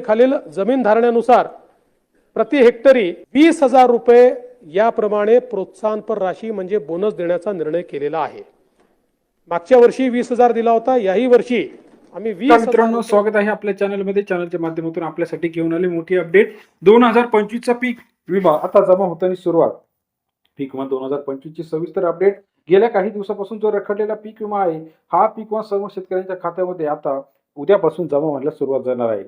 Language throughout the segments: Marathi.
खालील जमीन धारण्यानुसार प्रति हेक्टरी 20,000 रुपये याप्रमाणे प्रोत्साहनपर राशी म्हणजे बोनस देण्याचा निर्णय केलेला आहे। मागच्या वर्षी 20,000 दिला होता, याही वर्षी आम्ही 20,000। मित्रांनो, स्वागत आहे आपल्या चॅनलमध्ये। चॅनलच्या माध्यमातून आपल्यासाठी घेऊन आली मोठी अपडेट। 2025 चा पीक विमा आता जमा होताना सुरुवात। पीक विमा 2025 ची सविस्तर अपडेट। गेल्या काही दिवसापासून जो रखडलेला पीक विमा आहे, हा पीक विमा सर्व शेतकऱ्यांच्या खात्यामध्ये आता उद्यापासून जमा व्हायला सुरुवात झाणार आहे।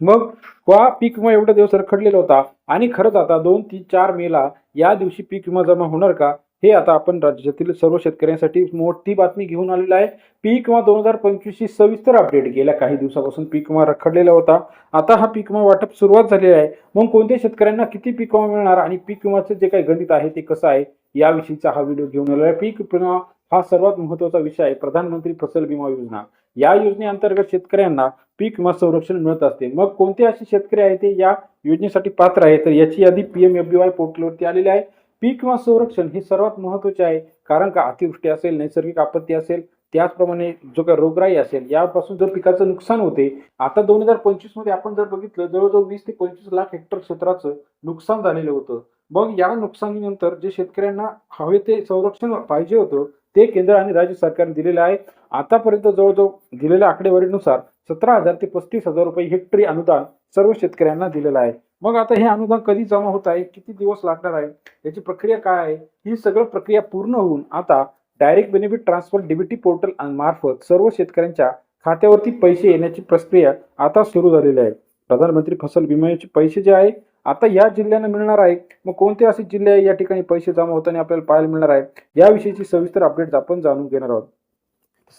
मग हा पीक विमा एवढा दिवस रखडलेला होता आणि खरंच आता 2, 3, 4 मेला या दिवशी पीक विमा जमा होणार का, हे आता आपण राज्यातील सर्व शेतकऱ्यांसाठी मोठी बातमी घेऊन आलेला आहे। पीक विमा 2025 ची सविस्तर अपडेट। गेल्या काही दिवसापासून पीक विमा रखडलेला होता, आता हा पीक विमा वाटप सुरुवात झालेली आहे। मग कोणत्या शेतकऱ्यांना किती पीक विमा मिळणार आणि पीक विमाचे जे काही गणित आहे ते कसं आहे, याविषयीचा हा व्हिडिओ घेऊन आलेला आहे। पीक विमा हा सर्वात महत्त्वाचा विषय आहे। प्रधानमंत्री फसल विमा योजना, या योजनेअंतर्गत शेतकऱ्यांना पीक विमा संरक्षण मिळत असते। मग कोणते असे शेतकरी आहेत ते या योजनेसाठी पात्र आहे, तर याची यादी PMFBY पोर्टलवरती आलेली आहे। पीक विमा संरक्षण हे सर्वात महत्त्वाचे आहे, कारण का अतिवृष्टी असेल, नैसर्गिक आपत्ती असेल, त्याचप्रमाणे जो काही रोगराई असेल, यापासून जर पिकाचं नुकसान होते। आता 2025 मध्ये आपण जर बघितलं, जवळजवळ 20 ते 25 लाख हेक्टर क्षेत्राचं नुकसान झालेलं होतं। मग या नुकसानीनंतर जे शेतकऱ्यांना हवे ते संरक्षण पाहिजे होतं, ते केंद्र आणि राज्य सरकारने दिलेले आहे। आतापर्यंत जवळजवळ दिलेल्या आकडेवारीनुसार 17,000 ते 35,000 रुपये हेक्टरी अनुदान सर्व शेतकऱ्यांना दिलेलं आहे। मग आता हे अनुदान कधी जमा होत आहे, किती दिवस लागणार आहे, याची प्रक्रिया काय आहे, ही सगळं प्रक्रिया पूर्ण होऊन आता direct benefit transfer DBT portal मार्फत सर्व शेतकऱ्यांच्या खात्यावरती पैसे येण्याची प्रक्रिया आता सुरू झालेली आहे। प्रधानमंत्री फसल विम्याचे पैसे जे आहे आता या जिल्ह्यांना मिळणार आहे। मग कोणते असे जिल्हे आहे या ठिकाणी पैसे जमा होताना आपल्याला पाहायला मिळणार आहे, याविषयीची सविस्तर अपडेट आपण जाणून घेणार आहोत।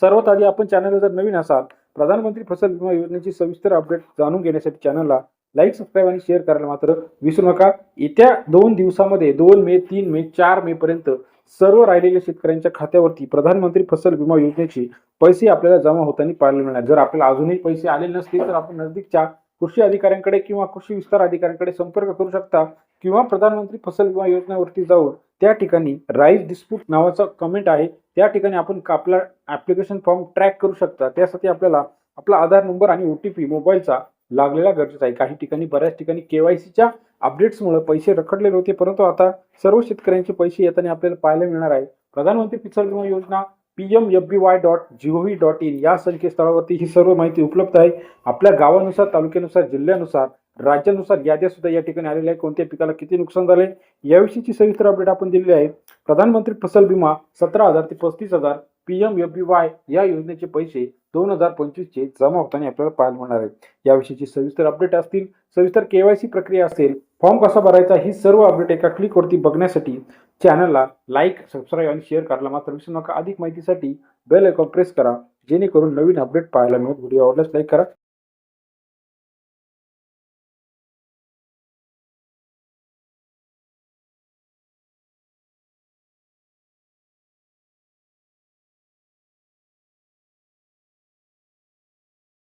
सर्वात आधी आपण चॅनलला जर नवीन असाल, प्रधानमंत्री फसल विमा योजनेची सविस्तर अपडेट जाणून घेण्यासाठी चॅनलला लाईक, सबस्क्राईब आणि शेअर करायला मात्र विसरू नका। येत्या 2 दिवसामध्ये 2 मे, 3 मे, 4 मे पर्यंत सर्व राहिलेल्या शेतकऱ्यांच्या खात्यावरती प्रधानमंत्री फसल विमा योजनेचे पैसे आपल्याला जमा होताना पाहायला मिळणार। जर आपल्याला अजूनही पैसे आले नसतील तर आपण नजदीकच्या कृषी अधिकाऱ्यांकडे किंवा कृषी विस्तार अधिकाऱ्यांकडे संपर्क करू शकता, किंवा प्रधानमंत्री फसल विमा योजनेवरती जाऊन त्या ठिकाणी राईस डिस्प्यूट नावाचा कमेंट आहे, त्या ठिकाणी आपण आपला ऍप्लिकेशन फॉर्म ट्रॅक करू शकता। त्यासाठी आपल्याला आपला आधार नंबर आणि OTP मोबाईलचा लागलेला गरजेचा आहे। काही ठिकाणी बऱ्याच ठिकाणी KYCच्या अपडेट्समुळे पैसे रखडलेले होते, परंतु आता सर्व शेतकऱ्यांचे पैसे येताना आपल्याला पाहायला मिळणार आहे। प्रधानमंत्री फसल विमा योजना PMFBY.gov.in या संकेतस्थळावरती ही सर्व माहिती उपलब्ध आहे। आपल्या गावानुसार, तालुक्यानुसार, जिल्ह्यानुसार, राज्यानुसार याद्या सुद्धा या ठिकाणी आलेल्या आहे। कोणत्या पिकाला किती नुकसान झाले याविषयीची सविस्तर अपडेट आपण दिलेली आहे। प्रधानमंत्री फसल विमा 17,000 ते 35,000 PMFBY या योजनेचे पैसे 2025 चे जमा होताना आपल्याला पाहायला मिळणार आहे। याविषयीची सविस्तर अपडेट असतील, सविस्तर KYC प्रक्रिया असेल, फॉर्म कसा भरायचा, ही सर्व अपडेट एका क्लिकवरती बघण्यासाठी चॅनलला लाईक, सबस्क्राईब आणि शेअर करायला मात्र विसरू नका। अधिक माहितीसाठी बेल आयकॉन प्रेस करा, जेणेकरून नवीन अपडेट पाहायला मिळेल। व्हिडिओ आवडल्यास लाईक करा।